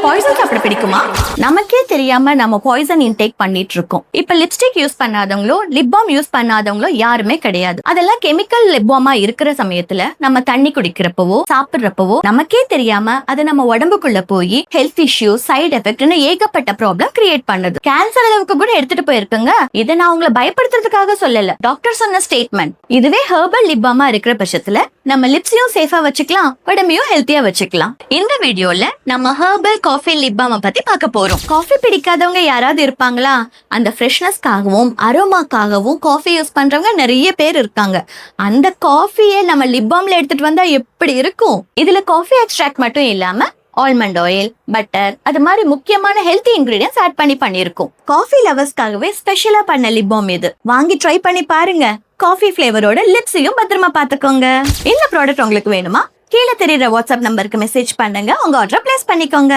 Poison சாப்பிட பிடிக்குமா? நமக்கே தெரியாம நம்ம பாய்சன் இன்டேக் பண்ணிட்டு இருக்கோம். இப்ப லிப்ஸ்டிக் யூஸ் பண்ணாதவங்களோ லிப் பாம் யூஸ் பண்ணாதவங்களோ யாருமே கிடையாது. அதெல்லாம் கெமிக்கல் லிப் பாமா இருக்கிற சமயத்துல நம்ம தண்ணி குடிக்கிறப்பவோ சாப்பிடுறப்பவோ நமக்கே தெரியாம அது நம்ம உடம்புக்குள்ள போய் ஹெல்த் இஷ்யூ சைடு எஃபெக்ட்னு ஏகப்பட்ட ப்ராப்ளம் கிரியேட் பண்ணுது. கேன்சர் அளவுக்கு கூட எடுத்துட்டு போயிருக்குங்க. இதை நான் உங்களை பயப்படுத்துறதுக்காக சொல்லல, டாக்டர் சொன்ன ஸ்டேட்மெண்ட். இதுவே ஹெர்பல் லிப் பாமா இருக்கிற பட்சத்துல நம்ம லிப்ஸையும் சேஃபா வச்சுக்கலாம், உடம்பையும் ஹெல்த்தியா வச்சுக்கலாம். இந்த வீடியோல நம்ம ஹெர்பல் காஃபி லிப் பாம் பத்தி பார்க்க போறோம். காஃபி பிடிக்காதவங்க யாராவது இருப்பாங்களா? அந்த ஃப்ரெஷ்னஸ்க்காகவும் அரோமாக்காகவும் காஃபி யூஸ் பண்றவங்க நிறைய பேர் இருக்காங்க. அந்த காஃபியை நம்ம லிப் பாம்ல எடுத்துட்டு வந்தா எப்படி இருக்கும்? இதுல காஃபி எக்ஸ்ட்ராக்ட் மட்டும் இல்லாம ஆல்மண்ட் ஆயில், பட்டர், அது மாதிரி முக்கியமான ஹெல்த்தி இன்கிரீடியன்ஸ் ஆட் பண்ணிருக்கோம். காஃபி லவர்ஸ்க்காகவே ஸ்பெஷலா பண்ண லிப் பாம் இது. வாங்கி ட்ரை பண்ணி பாருங்க. காஃபி ஃபிளேவரோட லிப்ஸையும் பத்திரமா பாத்துக்கோங்க. இந்த ப்ராடக்ட் உங்களுக்கு வேணுமா? கீழே தெரியுற வாட்ஸ்அப் நம்பருக்கு மெசேஜ் பண்ணுங்க, உங்க ஆர்டரை பிளேஸ் பண்ணிக்கோங்க.